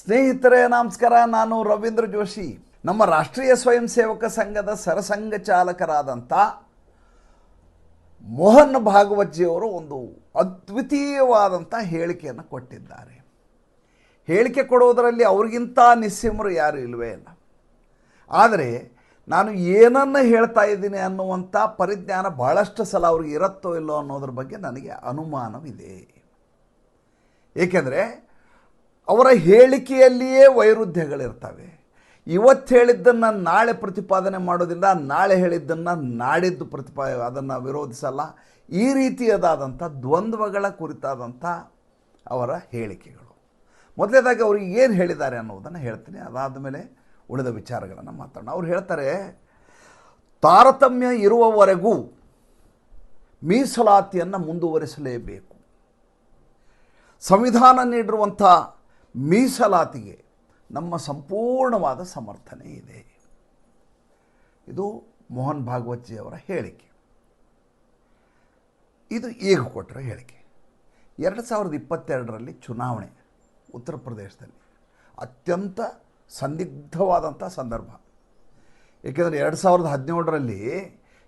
ಸ್ನೇಹಿತರೆ ನಮಸ್ಕಾರ. ನಾನು ರವೀಂದ್ರ ಜೋಶಿ. ನಮ್ಮ ರಾಷ್ಟ್ರೀಯ ಸ್ವಯಂ ಸೇವಕ ಸಂಘದ ಸರಸಂಘ ಚಾಲಕರಾದಂಥ ಮೋಹನ್ ಭಾಗವತ್ಜಿಯವರು ಒಂದು ಅದ್ವಿತೀಯವಾದಂಥ ಹೇಳಿಕೆಯನ್ನು ಕೊಟ್ಟಿದ್ದಾರೆ. ಹೇಳಿಕೆ ಕೊಡುವುದರಲ್ಲಿ ಅವ್ರಿಗಿಂತ ನಿಸ್ಸೀಮರು ಯಾರು ಇಲ್ಲವೇ ಇಲ್ಲ. ಆದರೆ ನಾನು ಏನನ್ನು ಹೇಳ್ತಾ ಇದ್ದೀನಿ ಅನ್ನುವಂಥ ಪರಿಜ್ಞಾನ ಬಹಳಷ್ಟು ಸಲ ಅವ್ರಿಗೆ ಇರುತ್ತೋ ಇಲ್ಲೋ ಅನ್ನೋದ್ರ ಬಗ್ಗೆ ನನಗೆ ಅನುಮಾನವಿದೆ. ಏಕೆಂದರೆ ಅವರ ಹೇಳಿಕೆಯಲ್ಲಿಯೇ ವೈರುಧ್ಯಗಳಿರ್ತವೆ. ಇವತ್ತು ಹೇಳಿದ್ದನ್ನು ನಾಳೆ ಪ್ರತಿಪಾದನೆ ಮಾಡೋದಿಲ್ಲ, ನಾಳೆ ಹೇಳಿದ್ದನ್ನು ನಾಡಿದ್ದು ಅದನ್ನು ವಿರೋಧಿಸಲ್ಲ. ಈ ರೀತಿಯಾದಂಥ ದ್ವಂದ್ವಗಳ ಕುರಿತಾದಂಥ ಅವರ ಹೇಳಿಕೆಗಳು. ಮೊದಲನೇದಾಗಿ ಅವರು ಏನು ಹೇಳಿದ್ದಾರೆ ಅನ್ನೋದನ್ನು ಹೇಳ್ತೀನಿ, ಅದಾದ ಮೇಲೆ ಉಳಿದ ವಿಚಾರಗಳನ್ನು ಮಾತಾಡೋಣ. ಅವ್ರು ಹೇಳ್ತಾರೆ, ತಾರತಮ್ಯ ಇರುವವರೆಗೂ ಮೀಸಲಾತಿಯನ್ನು ಮುಂದುವರಿಸಲೇಬೇಕು. ಸಂವಿಧಾನ ನೀಡಿರುವಂಥ ಮೀಸಲಾತಿಗೆ ನಮ್ಮ ಸಂಪೂರ್ಣವಾದ ಸಮರ್ಥನೆ ಇದೆ. ಇದು ಮೋಹನ್ ಭಾಗವತ್ಜಿಯವರ ಹೇಳಿಕೆ. ಇದು ಈಗ ಕೊಟ್ಟರೆ ಹೇಳಿಕೆ. 2022ರಲ್ಲಿ ಚುನಾವಣೆ ಉತ್ತರ ಪ್ರದೇಶದಲ್ಲಿ ಅತ್ಯಂತ ಸಂದಿಗ್ಧವಾದಂಥ ಸಂದರ್ಭ. ಏಕೆಂದರೆ 2017ರಲ್ಲಿ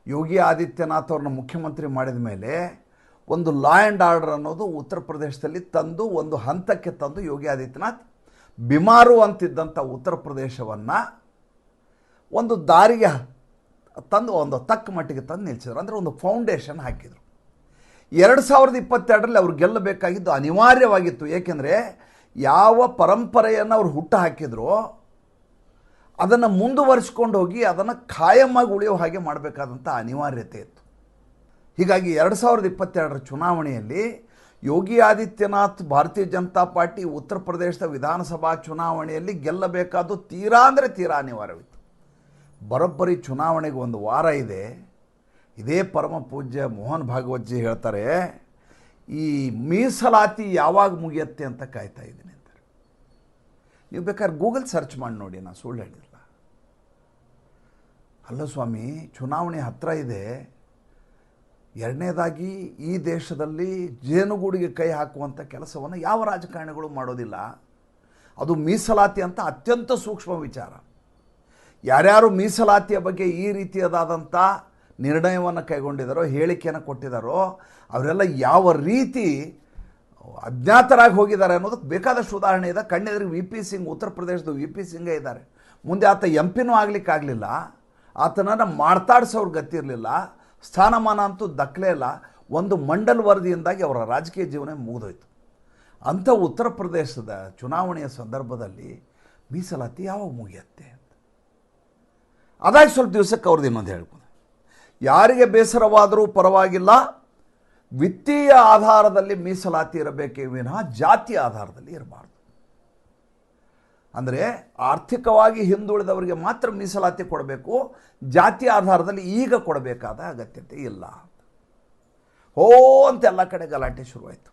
ಯೋಗಿ ಆದಿತ್ಯನಾಥ್ ಅವ್ರನ್ನ ಮುಖ್ಯಮಂತ್ರಿ ಮಾಡಿದ ಮೇಲೆ ಒಂದು ಲಾ ಆ್ಯಂಡ್ ಆರ್ಡರ್ ಅನ್ನೋದು ಉತ್ತರ ಪ್ರದೇಶದಲ್ಲಿ ತಂದು ಒಂದು ಹಂತಕ್ಕೆ ತಂದು ಯೋಗಿ ಆದಿತ್ಯನಾಥ್ ಬಿಮಾರು ಅಂತಿದ್ದಂಥ ಉತ್ತರ ಪ್ರದೇಶವನ್ನು ಒಂದು ದಾರಿಗೆ ತಂದು ಒಂದು ತಕ್ಕ ಮಟ್ಟಿಗೆ ತಂದು ನಿಲ್ಲಿಸಿದ್ರು. ಅಂದರೆ ಒಂದು ಫೌಂಡೇಶನ್ ಹಾಕಿದರು. 2022ರಲ್ಲಿ ಅವ್ರು ಗೆಲ್ಲಬೇಕಾಗಿದ್ದು ಅನಿವಾರ್ಯವಾಗಿತ್ತು. ಏಕೆಂದರೆ ಯಾವ ಪರಂಪರೆಯನ್ನು ಅವ್ರು ಹುಟ್ಟು ಹಾಕಿದ್ರೋ ಅದನ್ನು ಮುಂದುವರಿಸ್ಕೊಂಡು ಹೋಗಿ ಅದನ್ನು ಖಾಯಮಾಗಿ ಉಳಿಯೋ ಹಾಗೆ ಮಾಡಬೇಕಾದಂಥ ಅನಿವಾರ್ಯತೆ ಇತ್ತು. ಹೀಗಾಗಿ 2022ರ ಚುನಾವಣೆಯಲ್ಲಿ ಯೋಗಿ ಆದಿತ್ಯನಾಥ್ ಭಾರತೀಯ ಜನತಾ ಪಾರ್ಟಿ ಉತ್ತರ ಪ್ರದೇಶದ ವಿಧಾನಸಭಾ ಚುನಾವಣೆಯಲ್ಲಿ ಗೆಲ್ಲಬೇಕಾದ್ದು ತೀರಾ ಅಂದರೆ ತೀರಾ ಅನಿವಾರ್ಯವಿತ್ತು. ಬರೋಬ್ಬರಿ ಚುನಾವಣೆಗೆ ಒಂದು ವಾರ ಇದೆ. ಇದೇ ಪರಮ ಪೂಜ್ಯ ಮೋಹನ್ ಭಾಗವತ್ಜಿ ಹೇಳ್ತಾರೆ, ಈ ಮೀಸಲಾತಿ ಯಾವಾಗ ಮುಗಿಯುತ್ತೆ ಅಂತ ಕಾಯ್ತಾ ಇದ್ದೀನಿ ಅಂತಾರೆ. ನೀವು ಬೇಕಾದ್ರೆ ಗೂಗಲ್ ಸರ್ಚ್ ಮಾಡಿ ನೋಡಿ, ನಾನು ಸುಳ್ಳು ಹೇಳಿಲ್ಲ. ಅಲ್ಲ ಸ್ವಾಮಿ, ಚುನಾವಣೆ ಹತ್ತಿರ ಇದೆ. ಎರಡನೇದಾಗಿ ಈ ದೇಶದಲ್ಲಿ ಜೇನುಗೂಡಿಗೆ ಕೈ ಹಾಕುವಂಥ ಕೆಲಸವನ್ನು ಯಾವ ರಾಜಕಾರಣಿಗಳು ಮಾಡೋದಿಲ್ಲ. ಅದು ಮೀಸಲಾತಿ ಅಂತ ಅತ್ಯಂತ ಸೂಕ್ಷ್ಮ ವಿಚಾರ. ಯಾರ್ಯಾರು ಮೀಸಲಾತಿಯ ಬಗ್ಗೆ ಈ ರೀತಿಯಾದಂಥ ನಿರ್ಣಯವನ್ನು ಕೈಗೊಂಡಿದ್ದಾರೋ, ಹೇಳಿಕೆಯನ್ನು ಕೊಟ್ಟಿದ್ದಾರೋ, ಅವರೆಲ್ಲ ಯಾವ ರೀತಿ ಅಜ್ಞಾತರಾಗಿ ಹೋಗಿದ್ದಾರೆ ಅನ್ನೋದಕ್ಕೆ ಬೇಕಾದಷ್ಟು ಉದಾಹರಣೆ ಇದೆ. ಕಣ್ಣೆದುರಿಗೆ ವಿ ಪಿ ಸಿಂಗ್, ಉತ್ತರ ಪ್ರದೇಶದ ವಿ ಪಿ ಸಿಂಗೇ ಇದ್ದಾರೆ. ಮುಂದೆ ಆತ ಎಂ ಪಿನೂ ಆಗಲಿಕ್ಕಾಗಲಿಲ್ಲ. ಆತನನ್ನು ಮಾತಾಡಿಸೋರು ಗತಿರಲಿಲ್ಲ. ಸ್ಥಾನಮಾನ ಅಂತೂ ದಕ್ಕಲೇ ಇಲ್ಲ. ಒಂದು ಮಂಡಲ್ ವರದಿಯಿಂದಾಗಿ ಅವರ ರಾಜಕೀಯ ಜೀವನ ಮುಗಿದೋಯ್ತು. ಅಂಥ ಉತ್ತರ ಪ್ರದೇಶದ ಚುನಾವಣೆಯ ಸಂದರ್ಭದಲ್ಲಿ ಮೀಸಲಾತಿ ಯಾವಾಗ ಮುಗಿಯುತ್ತೆ ಅಂತ ಅದಾಗಿ ಸ್ವಲ್ಪ ದಿವಸಕ್ಕೆ ಅವ್ರದ್ದು ಇನ್ನೊಂದು ಹೇಳ್ಬೋದು. ಯಾರಿಗೆ ಬೇಸರವಾದರೂ ಪರವಾಗಿಲ್ಲ, ವಿತ್ತೀಯ ಆಧಾರದಲ್ಲಿ ಮೀಸಲಾತಿ ಇರಬೇಕೇ ವಿನಃ ಜಾತಿಯ ಆಧಾರದಲ್ಲಿ ಇರಬಾರ್ದು. ಅಂದರೆ ಆರ್ಥಿಕವಾಗಿ ಹಿಂದುಳಿದವರಿಗೆ ಮಾತ್ರ ಮೀಸಲಾತಿ ಕೊಡಬೇಕು, ಜಾತಿಯ ಆಧಾರದಲ್ಲಿ ಈಗ ಕೊಡಬೇಕಾದ ಅಗತ್ಯತೆ ಇಲ್ಲ. ಅಂತ ಎಲ್ಲ ಕಡೆ ಗಲಾಟೆ ಶುರುವಾಯಿತು.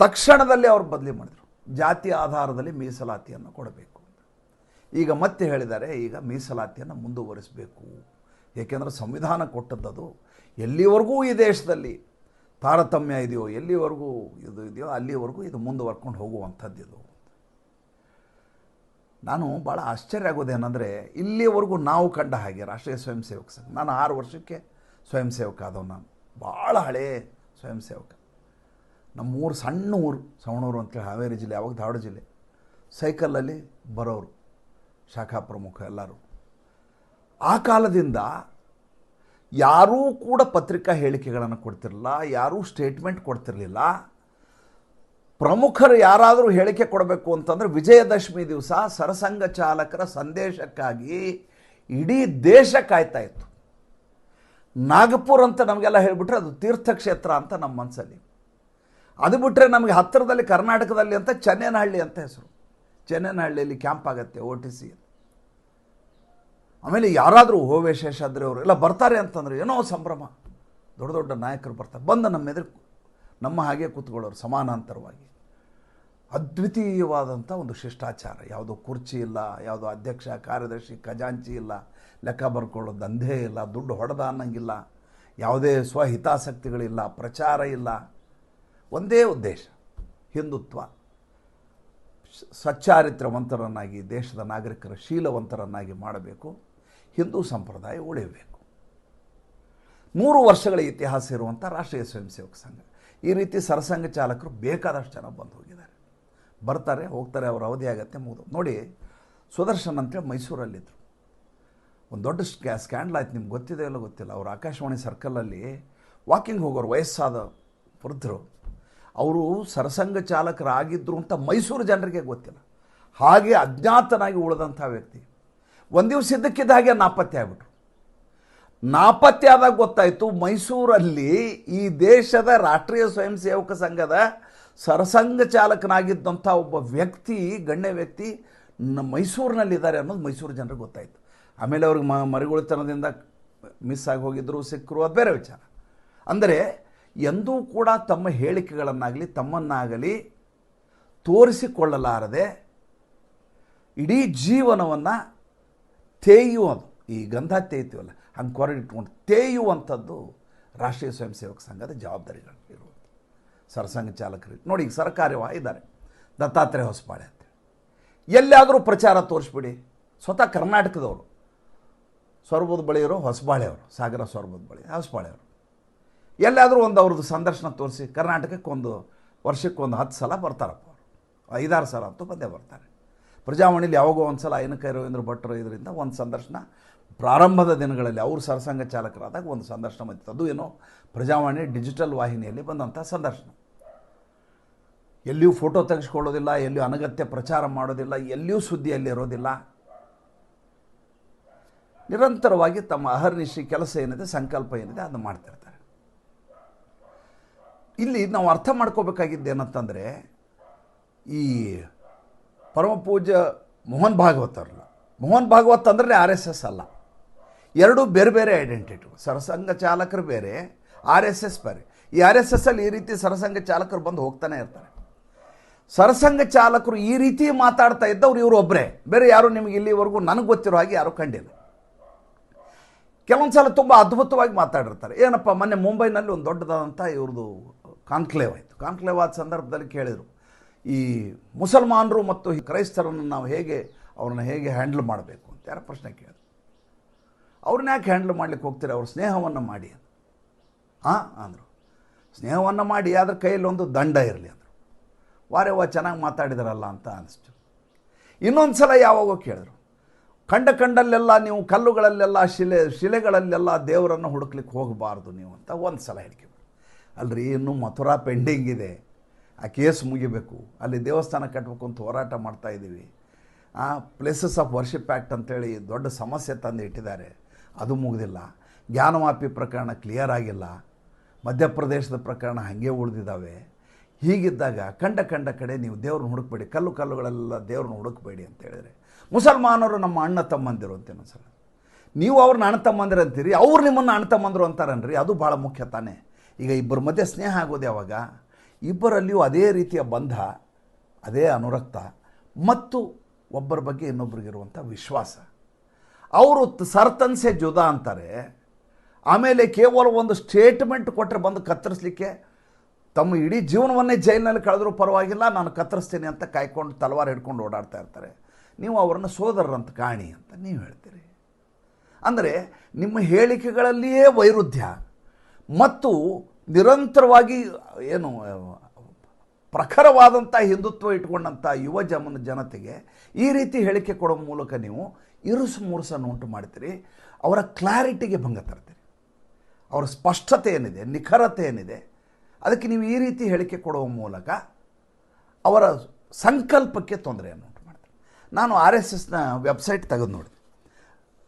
ತಕ್ಷಣದಲ್ಲಿ ಅವರು ಬದಲಿ ಮಾಡಿದರು, ಜಾತಿಯ ಆಧಾರದಲ್ಲಿ ಮೀಸಲಾತಿಯನ್ನು ಕೊಡಬೇಕು. ಈಗ ಮತ್ತೆ ಹೇಳಿದ್ದಾರೆ, ಈಗ ಮೀಸಲಾತಿಯನ್ನು ಮುಂದುವರಿಸಬೇಕು. ಏಕೆಂದರೆ ಸಂವಿಧಾನ ಕೊಟ್ಟದ್ದು ಎಲ್ಲಿವರೆಗೂ ಈ ದೇಶದಲ್ಲಿ ತಾರತಮ್ಯ ಇದೆಯೋ, ಎಲ್ಲಿವರೆಗೂ ಇದು ಇದೆಯೋ ಅಲ್ಲಿವರೆಗೂ ಇದು ಮುಂದುವರ್ಕೊಂಡು ಹೋಗುವಂಥದ್ದಿದು. ನಾನು ಭಾಳ ಆಶ್ಚರ್ಯ ಆಗೋದೇನೆಂದರೆ, ಇಲ್ಲಿವರೆಗೂ ನಾವು ಕಂಡ ಹಾಗೆ ರಾಷ್ಟ್ರೀಯ ಸ್ವಯಂ ಸೇವಕ ಸಂಘ, ನಾನು 6 ವರ್ಷಕ್ಕೆ ಸ್ವಯಂ ಸೇವಕ ಆದವು. ನಾನು ಭಾಳ ಹಳೇ ಸ್ವಯಂ ಸೇವಕ. ನಮ್ಮೂರು ಸಣ್ಣ ಊರು ಸವಣೂರು ಅಂತೇಳಿ, ಹಾವೇರಿ ಜಿಲ್ಲೆ, ಅವಾಗ ಧಾರವಾಡ ಜಿಲ್ಲೆ. ಸೈಕಲಲ್ಲಿ ಬರೋರು ಶಾಖಾ ಪ್ರಮುಖ ಎಲ್ಲರೂ. ಆ ಕಾಲದಿಂದ ಯಾರೂ ಕೂಡ ಪತ್ರಿಕಾ ಹೇಳಿಕೆಗಳನ್ನು ಕೊಡ್ತಿರಲಿಲ್ಲ, ಯಾರೂ ಸ್ಟೇಟ್ಮೆಂಟ್ ಕೊಡ್ತಿರಲಿಲ್ಲ. ಪ್ರಮುಖರು ಯಾರಾದರೂ ಹೇಳಿಕೆ ಕೊಡಬೇಕು ಅಂತಂದರೆ ವಿಜಯದಶಮಿ ದಿವಸ ಸರಸಂಘ ಚಾಲಕರ ಸಂದೇಶಕ್ಕಾಗಿ ಇಡೀ ದೇಶ ಕಾಯ್ತಾ ಇತ್ತು. ನಾಗಪುರ ಅಂತ ನಮಗೆಲ್ಲ ಹೇಳಿಬಿಟ್ರೆ ಅದು ತೀರ್ಥಕ್ಷೇತ್ರ ಅಂತ ನಮ್ಮ ಮನಸ್ಸಲ್ಲಿ. ಅದು ಬಿಟ್ಟರೆ ನಮಗೆ ಹತ್ತಿರದಲ್ಲಿ ಕರ್ನಾಟಕದಲ್ಲಿ ಅಂತ ಚೆನ್ನನಹಳ್ಳಿ ಅಂತ ಹೆಸರು. ಚೆನ್ನನಹಳ್ಳಿಯಲ್ಲಿ ಕ್ಯಾಂಪ್ ಆಗುತ್ತೆ OTC. ಆಮೇಲೆ ಯಾರಾದರೂ ಓ.ವಿ. ಶೇಷಾದ್ರಿ ಅವರು ಎಲ್ಲ ಬರ್ತಾರೆ ಅಂತಂದರೆ ಏನೋ ಸಂಭ್ರಮ. ದೊಡ್ಡ ದೊಡ್ಡ ನಾಯಕರು ಬರ್ತಾರೆ, ಬಂದು ನಮ್ಮ ಎದುರು ನಮ್ಮ ಹಾಗೆ ಕೂತ್ಕೊಳ್ಳೋರು ಸಮಾನಾಂತರವಾಗಿ. ಅದ್ವಿತೀಯವಾದಂಥ ಒಂದು ಶಿಷ್ಟಾಚಾರ. ಯಾವುದೋ ಕುರ್ಚಿ ಇಲ್ಲ, ಯಾವುದೋ ಅಧ್ಯಕ್ಷ, ಕಾರ್ಯದರ್ಶಿ, ಖಜಾಂಚಿ ಇಲ್ಲ, ಲೆಕ್ಕ ಬರ್ಕೊಳ್ಳೋ ದಂಧೆ ಇಲ್ಲ, ದುಡ್ಡು ಹೊಡೆದ ಅನ್ನಂಗಿಲ್ಲ, ಯಾವುದೇ ಸ್ವಹಿತಾಸಕ್ತಿಗಳಿಲ್ಲ, ಪ್ರಚಾರ ಇಲ್ಲ. ಒಂದೇ ಉದ್ದೇಶ, ಹಿಂದುತ್ವ. ಸಚ್ಚಾರಿತ್ರ್ಯವಂತರನ್ನಾಗಿ, ದೇಶದ ನಾಗರಿಕರ ಶೀಲವಂತರನ್ನಾಗಿ ಮಾಡಬೇಕು. ಹಿಂದೂ ಸಂಪ್ರದಾಯ ಉಳಿಯಬೇಕು. 100 ವರ್ಷಗಳ ಇತಿಹಾಸ ಇರುವಂಥ ರಾಷ್ಟ್ರೀಯ ಸ್ವಯಂ ಸೇವಕ ಸಂಘ. ಈ ರೀತಿ ಸರಸಂಘ ಚಾಲಕರು ಬೇಕಾದಷ್ಟು ಜನ ಬಂದು ಹೋಗಿದ್ದಾರೆ, ಬರ್ತಾರೆ, ಹೋಗ್ತಾರೆ, ಅವ್ರ ಅವಧಿ ಆಗತ್ತೆ, ಮುಗಿದು. ನೋಡಿ, ಸುದರ್ಶನ್ ಅಂತೇಳಿ ಮೈಸೂರಲ್ಲಿದ್ದರು. ಒಂದು ದೊಡ್ಡ ಸ್ಕ್ಯಾಂಡಲ್ ಆಯ್ತು, ನಿಮ್ಗೆ ಗೊತ್ತಿದೆ ಇಲ್ಲ ಗೊತ್ತಿಲ್ಲ. ಅವರು ಆಕಾಶವಾಣಿ ಸರ್ಕಲಲ್ಲಿ ವಾಕಿಂಗ್ ಹೋಗೋರು, ವಯಸ್ಸಾದ ವೃದ್ಧರು. ಅವರು ಸರಸಂಘ ಚಾಲಕರಾಗಿದ್ದರು ಅಂತ ಮೈಸೂರು ಜನರಿಗೆ ಗೊತ್ತಿಲ್ಲ. ಹಾಗೆ ಅಜ್ಞಾತನಾಗಿ ಉಳಿದಂಥ ವ್ಯಕ್ತಿ ಒಂದು ದಿವಸ ಇದ್ದಕ್ಕಿದ್ದ ಹಾಗೆ ನಾಪತ್ತೆ ಆಗಿಬಿಟ್ರು. ನಾಪತ್ತೆ ಆದಾಗ ಗೊತ್ತಾಯಿತು, ಮೈಸೂರಲ್ಲಿ ಈ ದೇಶದ ರಾಷ್ಟ್ರೀಯ ಸ್ವಯಂ ಸೇವಕ ಸಂಘದ ಸರಸಂಘ ಚಾಲಕನಾಗಿದ್ದಂಥ ಒಬ್ಬ ವ್ಯಕ್ತಿ, ಗಣ್ಯ ವ್ಯಕ್ತಿ ಮೈಸೂರಿನಲ್ಲಿದ್ದಾರೆ ಅನ್ನೋದು ಮೈಸೂರು ಜನರಿಗೆ ಗೊತ್ತಾಯಿತು. ಆಮೇಲೆ ಅವ್ರಿಗೆ ಮರಿಗುಳಿತನದಿಂದ ಮಿಸ್ ಆಗಿ ಹೋಗಿದ್ರು, ಸಿಕ್ಕರು, ಅದು ಬೇರೆ ವಿಚಾರ. ಅಂದರೆ ಎಂದೂ ಕೂಡ ತಮ್ಮ ಹೇಳಿಕೆಗಳನ್ನಾಗಲಿ ತಮ್ಮನ್ನಾಗಲಿ ತೋರಿಸಿಕೊಳ್ಳಲಾರದೆ ಇಡೀ ಜೀವನವನ್ನು ತೇಯುವುದು, ಈ ಗಂಧ ತೇಯ್ತೀವಲ್ಲ ಹಂಗೆ ಕೊರಡಿಟ್ಕೊಂಡು ತೇಯುವಂಥದ್ದು ರಾಷ್ಟ್ರೀಯ ಸ್ವಯಂ ಸೇವಕ ಸಂಘದ ಜವಾಬ್ದಾರಿಗಳು ಇರುವುದು ಸರಸಂಘ ಚಾಲಕರಿಗೆ. ನೋಡಿ, ಈಗ ಸರ್ಕಾರವ ಇದ್ದಾರೆ, ದತ್ತಾತ್ರೇಯ ಹೊಸಬಾಳೆ ಅಂತ. ಎಲ್ಲಾದರೂ ಪ್ರಚಾರ ತೋರಿಸ್ಬಿಡಿ. ಸ್ವತಃ ಕರ್ನಾಟಕದವರು, ಸೊರಬದ ಬಳಿಯವರು ಹೊಸಬಾಳೆಯವರು, ಸಾಗರ ಸೊರಬದ ಬಳಿ ಹೊಸಬಾಳೆಯವರು. ಎಲ್ಲಾದರೂ ಒಂದು ಅವ್ರದ್ದು ಸಂದರ್ಶನ ತೋರಿಸಿ. ಕರ್ನಾಟಕಕ್ಕೆ ವರ್ಷಕ್ಕೊಂದು 10 ಸಲ ಬರ್ತಾರಪ್ಪ ಅವರು, 5-6 ಸಲ ಅಂತೂ ಬಂದೇ ಬರ್ತಾರೆ. ಪ್ರಜಾವಾಣಿಲಿ ಯಾವಾಗೋ ಒಂದು ಸಲ ಐನಕೈ ರವೀಂದ್ರ ಭಟ್ರು ಇದರಿಂದ ಒಂದು ಸಂದರ್ಶನ ಪ್ರಾರಂಭದ ದಿನಗಳಲ್ಲಿ ಅವರು ಸರಸಂಘ ಚಾಲಕರಾದಾಗ ಒಂದು ಸಂದರ್ಶನ ಬಂದಿತ್ತು. ಅದು ಏನೋ ಪ್ರಜಾವಾಣಿ ಡಿಜಿಟಲ್ ವಾಹಿನಿಯಲ್ಲಿ ಬಂದಂಥ ಸಂದರ್ಶನ. ಎಲ್ಲಿಯೂ ಫೋಟೋ ತೆಗೆಸ್ಕೊಳ್ಳೋದಿಲ್ಲ, ಎಲ್ಲಿಯೂ ಅನಗತ್ಯ ಪ್ರಚಾರ ಮಾಡೋದಿಲ್ಲ, ಎಲ್ಲಿಯೂ ಸುದ್ದಿಯಲ್ಲಿ ಇರೋದಿಲ್ಲ. ನಿರಂತರವಾಗಿ ತಮ್ಮ ಅಹರ್ನಿಶಿ ಕೆಲಸ ಏನಿದೆ, ಸಂಕಲ್ಪ ಏನಿದೆ ಅದನ್ನು ಮಾಡ್ತಿರ್ತಾರೆ. ಇಲ್ಲಿ ನಾವು ಅರ್ಥ ಮಾಡ್ಕೋಬೇಕಾಗಿದ್ದು ಏನಂತಂದರೆ, ಈ ಪರಮ ಪೂಜ್ಯ ಮೋಹನ್ ಭಾಗವತ್ ಅವರಲ್ಲ, ಮೋಹನ್ ಭಾಗವತ್ ಅಂದರೆ RSS ಅಲ್ಲ. ಎರಡೂ ಬೇರೆ ಬೇರೆ ಐಡೆಂಟಿಟಿ. ಸರಸಂಘ ಚಾಲಕರು ಬೇರೆ, RSS ಬೇರೆ. ಈ RSSಲ್ಲಿ ಈ ರೀತಿ ಸರಸಂಘ ಚಾಲಕರು ಬಂದು ಹೋಗ್ತಾನೆ ಇರ್ತಾರೆ. ಸರಸಂಘ ಚಾಲಕರು ಈ ರೀತಿ ಮಾತಾಡ್ತಾ ಇದ್ದವ್ರು ಇವರು ಒಬ್ಬರೇ, ಬೇರೆ ಯಾರು ನಿಮಗೆ ಇಲ್ಲಿವರೆಗೂ ನನಗೆ ಗೊತ್ತಿರೋ ಹಾಗೆ ಯಾರೂ ಕಂಡಿಲ್ಲ. ಕೆಲವೊಂದು ಸಲ ತುಂಬ ಅದ್ಭುತವಾಗಿ ಮಾತಾಡಿರ್ತಾರೆ. ಏನಪ್ಪ, ಮೊನ್ನೆ ಮುಂಬೈನಲ್ಲಿ ಒಂದು ದೊಡ್ಡದಾದಂಥ ಇವ್ರದ್ದು ಕಾನ್ಕ್ಲೇವ್ ಆಯಿತು. ಕಾನ್ಕ್ಲೇವ್ ಆದ ಸಂದರ್ಭದಲ್ಲಿ ಕೇಳಿದರು, ಈ ಮುಸಲ್ಮಾನರು ಮತ್ತು ಕ್ರೈಸ್ತರನ್ನು ನಾವು ಅವ್ರನ್ನ ಹೇಗೆ ಹ್ಯಾಂಡಲ್ ಮಾಡಬೇಕು ಅಂತ ಯಾರು ಪ್ರಶ್ನೆ ಕೇಳಿದ್ರು. ಅವ್ರನ್ನ ಯಾಕೆ ಹ್ಯಾಂಡಲ್ ಮಾಡ್ಲಿಕ್ಕೆ ಹೋಗ್ತೀರಿ, ಅವ್ರ ಸ್ನೇಹವನ್ನು ಮಾಡಿ ಅಂದರು. ಸ್ನೇಹವನ್ನು ಮಾಡಿ, ಅದ್ರ ಕೈಯಲ್ಲಿ ಒಂದು ದಂಡ ಇರಲಿ ಅಂದರು. ವಾರೇವ ಚೆನ್ನಾಗಿ ಮಾತಾಡಿದಾರಲ್ಲ ಅಂತ ಅನಿಸ್ತು. ಇನ್ನೊಂದು ಸಲ ಯಾವಾಗೋ ಕೇಳಿದ್ರು, ಕಂಡಲ್ಲೆಲ್ಲ ನೀವು ಕಲ್ಲುಗಳಲ್ಲೆಲ್ಲ ಶಿಲೆಗಳಲ್ಲೆಲ್ಲ ದೇವರನ್ನು ಹುಡುಕ್ಲಿಕ್ಕೆ ಹೋಗಬಾರ್ದು ನೀವು ಅಂತ ಒಂದು ಸಲ ಹೇಳಿಕೆ. ಅಲ್ರಿ, ಇನ್ನೂ ಮಥುರಾ ಪೆಂಡಿಂಗ್ ಇದೆ, ಆ ಕೇಸ್ ಮುಗಿಬೇಕು, ಅಲ್ಲಿ ದೇವಸ್ಥಾನ ಕಟ್ಟಬೇಕು ಅಂತ ಹೋರಾಟ ಮಾಡ್ತಾಯಿದ್ದೀವಿ. ಪ್ಲೇಸಸ್ ಆಫ್ ವರ್ಷಿಪ್ ಆ್ಯಕ್ಟ್ ಅಂತೇಳಿ ದೊಡ್ಡ ಸಮಸ್ಯೆ ತಂದು ಇಟ್ಟಿದ್ದಾರೆ, ಅದು ಮುಗಿದಿಲ್ಲ. ಜ್ಞಾನವಾಪಿ ಪ್ರಕರಣ ಕ್ಲಿಯರ್ ಆಗಿಲ್ಲ, ಮಧ್ಯಪ್ರದೇಶದ ಪ್ರಕರಣ ಹಾಗೆ ಉಳಿದಿದ್ದಾವೆ. ಹೀಗಿದ್ದಾಗ ಕಂಡ ಕಡೆ ನೀವು ದೇವ್ರನ್ನ ಹುಡುಕಬೇಡಿ, ಕಲ್ಲುಗಳೆಲ್ಲ ದೇವ್ರನ್ನ ಹುಡುಕಬೇಡಿ ಅಂತ ಹೇಳಿದರೆ, ಮುಸಲ್ಮಾನರು ನಮ್ಮ ಅಣ್ಣ ತಮ್ಮಂದಿರು ಅಂತ ಸಲ ನೀವು ಅವ್ರನ್ನ ಅಣ್ಣ ತಮ್ಮಂದಿರು ಅಂತೀರಿ, ಅವ್ರು ನಿಮ್ಮನ್ನು ಅಣ್ಣ ತಮ್ಮಂದರು ಅಂತಾರನ್ರಿ. ಅದು ಭಾಳ ಮುಖ್ಯ ತಾನೇ. ಈಗ ಇಬ್ಬರ ಮಧ್ಯೆ ಸ್ನೇಹ ಆಗೋದು ಯಾವಾಗ, ಇಬ್ಬರಲ್ಲಿಯೂ ಅದೇ ರೀತಿಯ ಬಂಧ, ಅದೇ ಅನುರಕ್ತ ಮತ್ತು ಒಬ್ಬರ ಬಗ್ಗೆ ಇನ್ನೊಬ್ಬರಿಗಿರುವಂಥ ವಿಶ್ವಾಸ. ಅವರು ಸರ್ತನ್ಸೆ ಜುದಾ ಅಂತಾರೆ. ಆಮೇಲೆ ಕೇವಲ ಒಂದು ಸ್ಟೇಟ್ಮೆಂಟ್ ಕೊಟ್ಟರೆ ಬಂದು ಕತ್ತರಿಸಲಿಕ್ಕೆ, ತಮ್ಮ ಇಡೀ ಜೀವನವನ್ನೇ ಜೈಲಿನಲ್ಲಿ ಕಳೆದ್ರೂ ಪರವಾಗಿಲ್ಲ, ನಾನು ಕತ್ತರಿಸ್ತೀನಿ ಅಂತ ಕಾಯ್ಕೊಂಡು ತಲವಾರು ಹಿಡ್ಕೊಂಡು ಓಡಾಡ್ತಾ ಇರ್ತಾರೆ. ನೀವು ಅವರನ್ನು ಸೋದರರಂತ ಕಾಣಿ ಅಂತ ನೀವು ಹೇಳ್ತೀರಿ. ಅಂದರೆ ನಿಮ್ಮ ಹೇಳಿಕೆಗಳಲ್ಲಿಯೇ ವೈರುಧ್ಯ ಮತ್ತು ನಿರಂತರವಾಗಿ ಪ್ರಖರವಾದಂಥ ಹಿಂದುತ್ವ ಇಟ್ಕೊಂಡಂಥ ಯುವ ಜನತೆಗೆ ಈ ರೀತಿ ಹೇಳಿಕೆ ಕೊಡೋ ಮೂಲಕ ನೀವು ಇರುಸು ಉಂಟು ಮಾಡ್ತೀರಿ. ಅವರ ಕ್ಲಾರಿಟಿಗೆ ಭಂಗ ತರ್ತೀರಿ. ಅವರ ಸ್ಪಷ್ಟತೆ ಏನಿದೆ, ನಿಖರತೆ ಏನಿದೆ, ಅದಕ್ಕೆ ನೀವು ಈ ರೀತಿ ಹೇಳಿಕೆ ಕೊಡುವ ಮೂಲಕ ಅವರ ಸಂಕಲ್ಪಕ್ಕೆ ತೊಂದರೆಯನ್ನು ಉಂಟು ಮಾಡ್ತಾರೆ. ನಾನು RSSನ ವೆಬ್ಸೈಟ್ ತೆಗೆದು ನೋಡಿದೆ.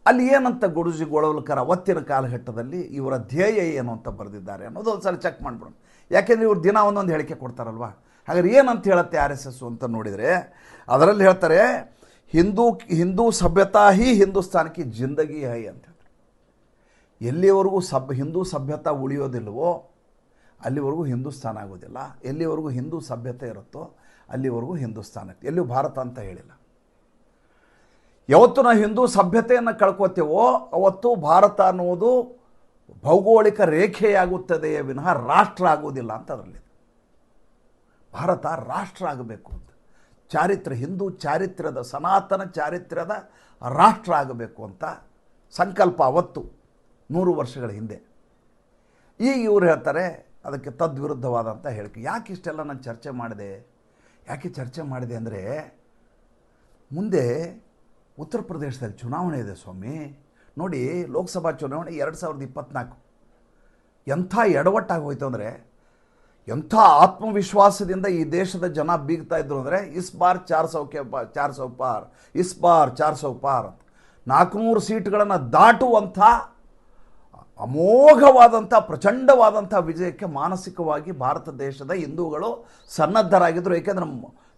ಅಲ್ಲಿ ಏನಂತ ಗುರೂಜಿ ಗೋಳವಲ್ಕರ್ ಅವತ್ತಿನ ಕಾಲಘಟ್ಟದಲ್ಲಿ ಇವರ ಧ್ಯೇಯ ಏನು ಅಂತ ಬರೆದಿದ್ದಾರೆ ಅನ್ನೋದು ಒಂದು ಸಲ ಚೆಕ್ ಮಾಡಿಬಿಡೋಣ. ಯಾಕೆಂದರೆ ಇವ್ರು ದಿನ ಒಂದೊಂದು ಹೇಳಿಕೆ ಕೊಡ್ತಾರಲ್ವ. ಹಾಗಾದ್ರೆ ಏನಂತ ಹೇಳುತ್ತೆ RSS ಅಂತ ನೋಡಿದರೆ, ಅದರಲ್ಲಿ ಹೇಳ್ತಾರೆ, ಹಿಂದೂ ಸಭ್ಯತಾ ಹಿ ಹಿಂದೂಸ್ತಾನಕ್ಕೆ ಜಿಂದಗಿ ಹೈ ಅಂತ ಹೇಳ್ತಾರೆ. ಎಲ್ಲಿವರೆಗೂ ಹಿಂದೂ ಸಭ್ಯತಾ ಉಳಿಯೋದಿಲ್ವೋ ಅಲ್ಲಿವರೆಗೂ ಹಿಂದೂಸ್ತಾನ ಆಗೋದಿಲ್ಲ. ಎಲ್ಲಿವರೆಗೂ ಹಿಂದೂ ಸಭ್ಯತೆ ಇರುತ್ತೋ ಅಲ್ಲಿವರೆಗೂ ಹಿಂದೂಸ್ತಾನಕ್ಕೆ, ಎಲ್ಲಿಯೂ ಭಾರತ ಅಂತ ಹೇಳಿಲ್ಲ. ಯಾವತ್ತು ನಾವು ಹಿಂದೂ ಸಭ್ಯತೆಯನ್ನು ಕಳ್ಕೊತೀವೋ ಅವತ್ತು ಭಾರತ ಅನ್ನುವುದು ಭೌಗೋಳಿಕ ರೇಖೆಯಾಗುತ್ತದೆಯೇ ವಿನಃ ರಾಷ್ಟ್ರ ಆಗುವುದಿಲ್ಲ ಅಂತ ಅದರಲ್ಲಿ. ಭಾರತ ರಾಷ್ಟ್ರ ಆಗಬೇಕು ಅಂತ ಹಿಂದೂ ಚಾರಿತ್ರ್ಯದ ಸನಾತನ ಚಾರಿತ್ರ್ಯದ ರಾಷ್ಟ್ರ ಆಗಬೇಕು ಅಂತ ಸಂಕಲ್ಪ ಅವತ್ತು 100 ವರ್ಷಗಳ ಹಿಂದೆ. ಈಗ ಇವರು ಹೇಳ್ತಾರೆ ಅದಕ್ಕೆ ತದ್ವಿರುದ್ಧವಾದಂಥ ಹೇಳಿಕೆ. ಯಾಕೆ ಇಷ್ಟೆಲ್ಲ ನಾನು ಚರ್ಚೆ ಮಾಡಿದೆ ಅಂದರೆ ಮುಂದೆ ಉತ್ತರ ಪ್ರದೇಶದಲ್ಲಿ ಚುನಾವಣೆ ಇದೆ ಸ್ವಾಮಿ. ನೋಡಿ, ಲೋಕಸಭಾ ಚುನಾವಣೆ 2024 ಎಂಥ ಎಡವಟ್ಟಾಗಿ ಹೋಯ್ತು ಅಂದರೆ, ಎಂಥ ಆತ್ಮವಿಶ್ವಾಸದಿಂದ ಈ ದೇಶದ ಜನ ಬೀಗ್ತಾ ಇದ್ರು ಅಂದರೆ ಇಸ್ ಬಾರ್ 400 ಪಾರ್, ಇಸ್ ಬಾರ್ 400 ಪಾರ್ ಅಂತ 400 ಸೀಟ್ಗಳನ್ನು ದಾಟುವಂಥ ಅಮೋಘವಾದಂಥ ಪ್ರಚಂಡವಾದಂಥ ವಿಜಯಕ್ಕೆ ಮಾನಸಿಕವಾಗಿ ಭಾರತ ದೇಶದ ಹಿಂದೂಗಳು ಸನ್ನದ್ಧರಾಗಿದ್ದರು. ಏಕೆಂದರೆ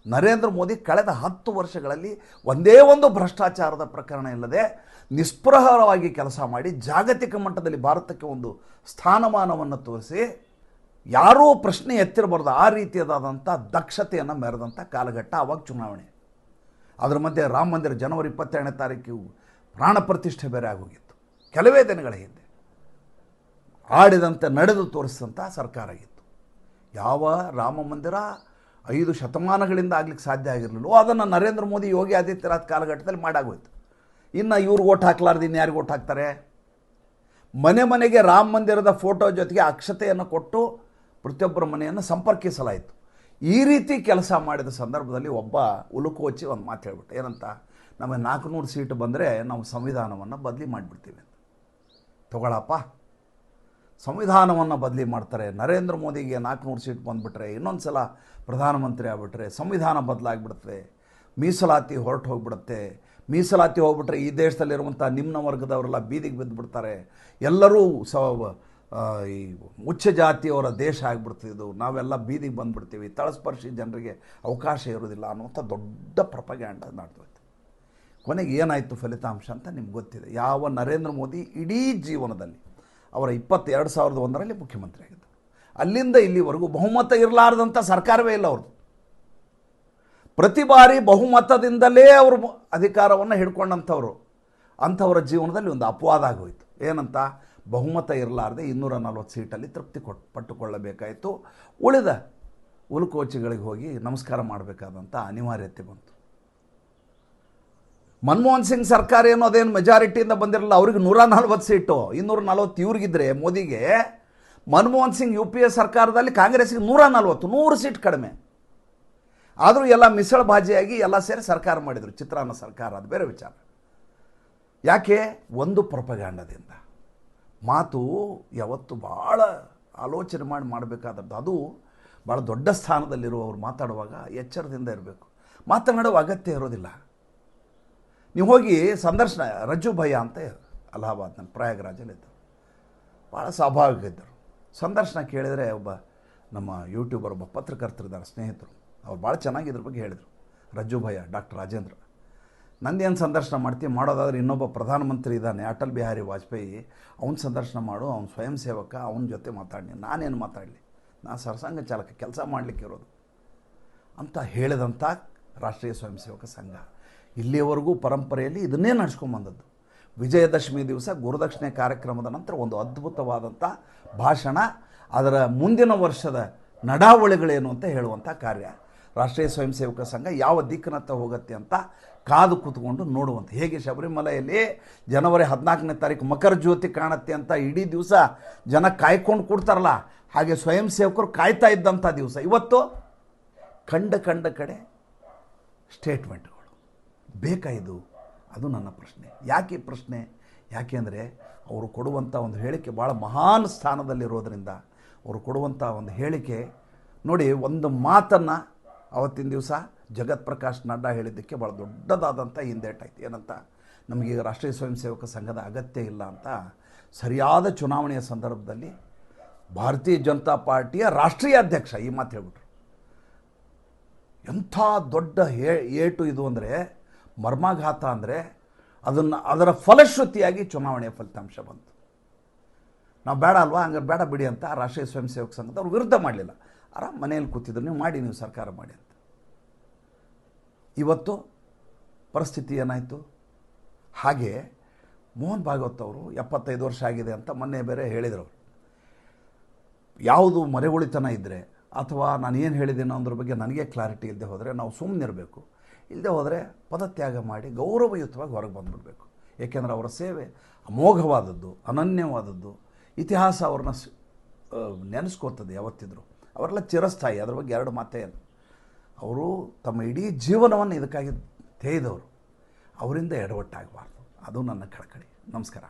ನರೇಂದ್ರ ಮೋದಿ ಕಳೆದ 10 ವರ್ಷಗಳಲ್ಲಿ ಒಂದೇ ಒಂದು ಭ್ರಷ್ಟಾಚಾರದ ಪ್ರಕರಣ ಇಲ್ಲದೆ ನಿಸ್ಪೃಹವಾಗಿ ಕೆಲಸ ಮಾಡಿ ಜಾಗತಿಕ ಮಟ್ಟದಲ್ಲಿ ಭಾರತಕ್ಕೆ ಒಂದು ಸ್ಥಾನಮಾನವನ್ನು ತೋರಿಸಿ ಯಾರೂ ಪ್ರಶ್ನೆ ಎತ್ತಿರಬಾರ್ದು ಆ ರೀತಿಯಾದಂಥ ದಕ್ಷತೆಯನ್ನು ಮೆರೆದಂಥ ಕಾಲಘಟ್ಟ. ಆವಾಗ ಚುನಾವಣೆ, ಅದರ ಮಧ್ಯೆ ರಾಮ ಮಂದಿರ ಜನವರಿ 22ನೇ ತಾರೀಕು ಪ್ರಾಣ ಪ್ರತಿಷ್ಠೆ ಬೇರೆ ಆಗೋಗಿತ್ತು. ಕೆಲವೇ ದಿನಗಳ ಹಿಂದೆ ಆಡಿದಂತೆ ನಡೆದು ತೋರಿಸಿದಂಥ ಸರ್ಕಾರ ಆಗಿತ್ತು. ಯಾವ ರಾಮ ಮಂದಿರ 5 ಶತಮಾನಗಳಿಂದ ಆಗ್ಲಿಕ್ಕೆ ಸಾಧ್ಯ ಆಗಿರಲಿಲ್ಲ, ಅದನ್ನು ನರೇಂದ್ರ ಮೋದಿ ಯೋಗಿ ಆದಿತ್ಯನಾಥ್ ಕಾಲಘಟ್ಟದಲ್ಲಿ ಮಾಡಾಗೋಯ್ತು. ಇನ್ನು ಇವ್ರಿಗೆ ಓಟ್ ಹಾಕ್ಲಾರ್ದು ಇನ್ನು ಯಾರಿಗೆ ಓಟ್ ಹಾಕ್ತಾರೆ? ಮನೆಗೆ ರಾಮ ಮಂದಿರದ ಫೋಟೋ ಜೊತೆಗೆ ಅಕ್ಷತೆಯನ್ನು ಕೊಟ್ಟು ಪ್ರತಿಯೊಬ್ಬರ ಮನೆಯನ್ನು ಸಂಪರ್ಕಿಸಲಾಯಿತು. ಈ ರೀತಿ ಕೆಲಸ ಮಾಡಿದ ಸಂದರ್ಭದಲ್ಲಿ ಒಬ್ಬ ಉಲುಕೋಚಿ ಒಂದು ಮಾತು ಹೇಳ್ಬಿಟ್ಟು, ಏನಂತ, ನಮಗೆ 400 ಸೀಟು ಬಂದರೆ ನಾವು ಸಂವಿಧಾನವನ್ನು ಬದಲಿ ಮಾಡಿಬಿಡ್ತೀವಿ ಅಂತ. ತಗೊಳಪ್ಪ, ಸಂವಿಧಾನವನ್ನು ಬದಲಿ ಮಾಡ್ತಾರೆ. ನರೇಂದ್ರ ಮೋದಿಗೆ 400 ಸೀಟ್ ಬಂದುಬಿಟ್ರೆ, ಇನ್ನೊಂದು ಸಲ ಪ್ರಧಾನಮಂತ್ರಿ ಆಗಿಬಿಟ್ರೆ ಸಂವಿಧಾನ ಬದಲಾಗಿಬಿಡುತ್ತೆ, ಮೀಸಲಾತಿ ಹೊರಟು ಹೋಗಿಬಿಡುತ್ತೆ. ಮೀಸಲಾತಿ ಹೋಗ್ಬಿಟ್ರೆ ಈ ದೇಶದಲ್ಲಿರುವಂಥ ನಿಮ್ನ ವರ್ಗದವರೆಲ್ಲ ಬೀದಿಗೆ ಬಿದ್ದುಬಿಡ್ತಾರೆ, ಎಲ್ಲರೂ ಈ ಉಚ್ಚ ಜಾತಿಯವರ ದೇಶ ಆಗಿಬಿಡ್ತೀವಿ, ಇದು ನಾವೆಲ್ಲ ಬೀದಿಗೆ ಬಂದುಬಿಡ್ತೀವಿ, ತಳಸ್ಪರ್ಶಿ ಜನರಿಗೆ ಅವಕಾಶ ಇರೋದಿಲ್ಲ ಅನ್ನುವಂಥ ದೊಡ್ಡ ಪ್ರಪಗ್ಯಾಂಡ ಮಾಡ್ತೋಯ್ತು. ಕೊನೆಗೆ ಏನಾಯಿತು ಫಲಿತಾಂಶ ಅಂತ ನಿಮ್ಗೆ ಗೊತ್ತಿದೆ. ಯಾವ ನರೇಂದ್ರ ಮೋದಿ ಇಡೀ ಜೀವನದಲ್ಲಿ ಅವರ 2001ರಲ್ಲಿ ಮುಖ್ಯಮಂತ್ರಿ ಆಗಿದ್ದರು, ಅಲ್ಲಿಂದ ಇಲ್ಲಿವರೆಗೂ ಬಹುಮತ ಇರಲಾರ್ದಂಥ ಸರ್ಕಾರವೇ ಇಲ್ಲ ಅವ್ರದ್ದು. ಪ್ರತಿ ಬಾರಿ ಬಹುಮತದಿಂದಲೇ ಅವರು ಅಧಿಕಾರವನ್ನು ಹಿಡ್ಕೊಂಡಂಥವ್ರು. ಅಂಥವರ ಜೀವನದಲ್ಲಿ ಒಂದು ಅಪವಾದ ಆಗೋಯಿತು. ಏನಂತ, ಬಹುಮತ ಇರಲಾರ್ದೆ 240 ಸೀಟಲ್ಲಿ ತೃಪ್ತಿ ಪಟ್ಟುಕೊಳ್ಳಬೇಕಾಯಿತು. ಉಳಿದ ಉಲುಕೋಚಿಗಳಿಗೆ ಹೋಗಿ ನಮಸ್ಕಾರ ಮಾಡಬೇಕಾದಂಥ ಅನಿವಾರ್ಯತೆ ಬಂತು. ಮನಮೋಹನ್ ಸಿಂಗ್ ಸರ್ಕಾರ ಏನೋ ಅದೇನು ಮೆಜಾರಿಟಿಯಿಂದ ಬಂದಿರಲಿಲ್ಲ, ಅವ್ರಿಗೆ 140 ಸೀಟು, 240 ಇವ್ರಿಗಿದ್ರೆ ಮೋದಿಗೆ. ಮನಮೋಹನ್ ಸಿಂಗ್ UPA ಸರ್ಕಾರದಲ್ಲಿ ಕಾಂಗ್ರೆಸ್ಗೆ 140 ಸೀಟ್ ಕಡಿಮೆ. ಆದರೂ ಎಲ್ಲ ಮಿಸಳ ಬಾಜಿಯಾಗಿ ಎಲ್ಲ ಸೇರಿ ಸರ್ಕಾರ ಮಾಡಿದರು, ಚಿತ್ರಾನ್ನ ಸರ್ಕಾರ. ಅದು ಬೇರೆ ವಿಚಾರ. ಯಾಕೆ? ಒಂದು ಪ್ರೊಪಗ್ಯಾಂಡದಿಂದ. ಮಾತು ಯಾವತ್ತು ಭಾಳ ಆಲೋಚನೆ ಮಾಡಬೇಕಾದದ್ದು. ಅದು ಭಾಳ ದೊಡ್ಡ ಸ್ಥಾನದಲ್ಲಿರುವವರು ಮಾತಾಡುವಾಗ ಎಚ್ಚರದಿಂದ ಇರಬೇಕು. ಮಾತನಾಡುವ ಅಗತ್ಯ ಇರೋದಿಲ್ಲ. ನೀವು ಹೋಗಿ ಸಂದರ್ಶನ, ರಜ್ಜು ಭಯ್ಯ ಅಂತ ಅಲಹಾಬಾದ್ನಲ್ಲಿ ಪ್ರಯಾಗ್ರಾಜಲ್ಲಿದ್ದರು, ಭಾಳ ಸ್ವಾಭಾವಿಕ ಇದ್ದರು. ಸಂದರ್ಶನ ಕೇಳಿದರೆ ಒಬ್ಬ ನಮ್ಮ ಯೂಟ್ಯೂಬರ್ ಒಬ್ಬ ಪತ್ರಕರ್ತರಿದ್ದಾರೆ ಸ್ನೇಹಿತರು, ಅವ್ರು ಭಾಳ ಚೆನ್ನಾಗಿ ಇದ್ರ ಬಗ್ಗೆ ಹೇಳಿದರು. ರಜ್ಜು ಭಯ್ಯ, ಡಾಕ್ಟರ್ ರಾಜೇಂದ್ರ, ನಂದೇನು ಸಂದರ್ಶನ ಮಾಡ್ತೀವಿ, ಮಾಡೋದಾದ್ರೆ ಇನ್ನೊಬ್ಬ ಪ್ರಧಾನಮಂತ್ರಿ ಇದ್ದಾನೆ ಅಟಲ್ ಬಿಹಾರಿ ವಾಜಪೇಯಿ, ಅವನ ಸಂದರ್ಶನ ಮಾಡು, ಅವನ ಸ್ವಯಂ ಸೇವಕ, ಅವನ ಜೊತೆ ಮಾತಾಡಿ, ನಾನೇನು ಮಾತಾಡಲಿ, ನಾನು ಸರ್ಸಂಘ ಚಾಲಕ, ಕೆಲಸ ಮಾಡಲಿಕ್ಕೆ ಇರೋದು ಅಂತ ಹೇಳಿದಂಥ ರಾಷ್ಟ್ರೀಯ ಸ್ವಯಂ ಸೇವಕ ಸಂಘ ಇಲ್ಲಿಯವರೆಗೂ ಪರಂಪರೆಯಲ್ಲಿ ಇದನ್ನೇ ನಡೆಸ್ಕೊಂಬಂದದ್ದು. ವಿಜಯದಶಮಿ ದಿವಸ ಗುರುದಕ್ಷಿಣೆ ಕಾರ್ಯಕ್ರಮದ ನಂತರ ಒಂದು ಅದ್ಭುತವಾದಂಥ ಭಾಷಣ, ಅದರ ಮುಂದಿನ ವರ್ಷದ ನಡಾವಳಿಗಳೇನು ಅಂತ ಹೇಳುವಂಥ ಕಾರ್ಯ. ರಾಷ್ಟ್ರೀಯ ಸ್ವಯಂ ಸೇವಕ ಸಂಘ ಯಾವ ದಿಕ್ಕಿನತ್ತ ಹೋಗುತ್ತೆ ಅಂತ ಕಾದು ಕೂತ್ಕೊಂಡು ನೋಡುವಂಥ. ಹೇಗೆ ಶಬರಿಮಲೆಯಲ್ಲಿ ಜನವರಿ 14ನೇ ತಾರೀಕು ಮಕರ ಜ್ಯೋತಿ ಕಾಣುತ್ತೆ ಅಂತ ಇಡೀ ದಿವಸ ಜನ ಕಾಯ್ಕೊಂಡು ಕೂಡ್ತಾರಲ್ಲ, ಹಾಗೆ ಸ್ವಯಂ ಸೇವಕರು ಕಾಯ್ತಾ ಇದ್ದಂಥ ದಿವಸ ಇವತ್ತು ಕಂಡ ಕಡೆ ಸ್ಟೇಟ್ಮೆಂಟ್ಗಳು ಬೇಕಾ ಇದು? ಅದು ನನ್ನ ಪ್ರಶ್ನೆ. ಯಾಕೆ ಪ್ರಶ್ನೆ? ಯಾಕೆಂದರೆ ಅವರು ಕೊಡುವಂಥ ಒಂದು ಹೇಳಿಕೆ ಭಾಳ ಮಹಾನ್ ಸ್ಥಾನದಲ್ಲಿರೋದರಿಂದ ಅವರು ಕೊಡುವಂಥ ಒಂದು ಹೇಳಿಕೆ ನೋಡಿ, ಒಂದು ಮಾತನ್ನು ಅವತ್ತಿನ ದಿವಸ ಜಗತ್ ಪ್ರಕಾಶ್ ನಡ್ಡಾ ಹೇಳಿದ್ದಕ್ಕೆ ಭಾಳ ದೊಡ್ಡದಾದಂಥ ಹಿಂದೇಟಾಯ್ತು. ಏನಂತ, ನಮಗೀಗ ರಾಷ್ಟ್ರೀಯ ಸ್ವಯಂ ಸೇವಕ ಸಂಘದ ಅಗತ್ಯ ಇಲ್ಲ ಅಂತ ಸರಿಯಾದ ಚುನಾವಣೆಯ ಸಂದರ್ಭದಲ್ಲಿ ಭಾರತೀಯ ಜನತಾ ಪಾರ್ಟಿಯ ರಾಷ್ಟ್ರೀಯ ಅಧ್ಯಕ್ಷ ಈ ಮಾತು ಹೇಳ್ಬಿಟ್ರು. ಎಂಥ ದೊಡ್ಡ ಏಟು ಇದು ಅಂದರೆ, ಮರ್ಮಾಘಾತ ಅಂದರೆ, ಅದರ ಫಲಶ್ರುತಿಯಾಗಿ ಚುನಾವಣೆಯ ಫಲಿತಾಂಶ ಬಂತು. ನಾವು ಬೇಡ ಅಲ್ವಾ, ಹಂಗಾರೆ ಬೇಡ ಬಿಡಿ ಅಂತ ರಾಷ್ಟ್ರೀಯ ಸ್ವಯಂ ಸೇವಕ ಸಂಘದ ಅವ್ರು ವಿರುದ್ಧ ಮಾಡಲಿಲ್ಲ. ಆರಾಮ್ ಮನೆಯಲ್ಲಿ ಕೂತಿದ್ರು, ನೀವು ಮಾಡಿ, ನೀವು ಸರ್ಕಾರ ಮಾಡಿ ಅಂತ. ಇವತ್ತು ಪರಿಸ್ಥಿತಿ ಏನಾಯಿತು? ಹಾಗೆ ಮೋಹನ್ ಭಾಗವತ್ ಅವರು 75 ವರ್ಷ ಆಗಿದೆ ಅಂತ ಮೊನ್ನೆ ಬೇರೆ ಹೇಳಿದರು. ಅವರು ಯಾವುದು ಮರೆಗುಳಿತನ ಇದ್ದರೆ ಅಥವಾ ನಾನು ಏನು ಹೇಳಿದ್ದೀನೋ ಅದ್ರ ಬಗ್ಗೆ ನನಗೆ ಕ್ಲಾರಿಟಿ ಇಲ್ಲದೆ ಹೋದರೆ ನಾವು ಸುಮ್ಮನಿರಬೇಕು. ಇಲ್ಲದೆ ಹೋದರೆ ಪದತ್ಯಾಗ ಮಾಡಿ ಗೌರವಯುತವಾಗಿ ಹೊರಗೆ ಬಂದುಬಿಡಬೇಕು. ಏಕೆಂದರೆ ಅವರ ಸೇವೆ ಅಮೋಘವಾದದ್ದು, ಅನನ್ಯವಾದದ್ದು. ಇತಿಹಾಸ ಅವ್ರನ್ನ ನೆನೆಸ್ಕೋತದೆ ಯಾವತ್ತಿದ್ರು. ಅವರೆಲ್ಲ ಚಿರಸ್ಥಾಯಿ, ಅದ್ರ ಬಗ್ಗೆ ಎರಡು ಮಾತೇ ಇಲ್ಲ. ಅವರು ತಮ್ಮ ಇಡೀ ಜೀವನವನ್ನು ಇದಕ್ಕಾಗಿ ತೇಯ್ದವರು. ಅವರಿಂದ ಎಡವಟ್ಟಾಗಬಾರ್ದು. ಅದು ನನ್ನ ಕಳಕಳಿ. ನಮಸ್ಕಾರ.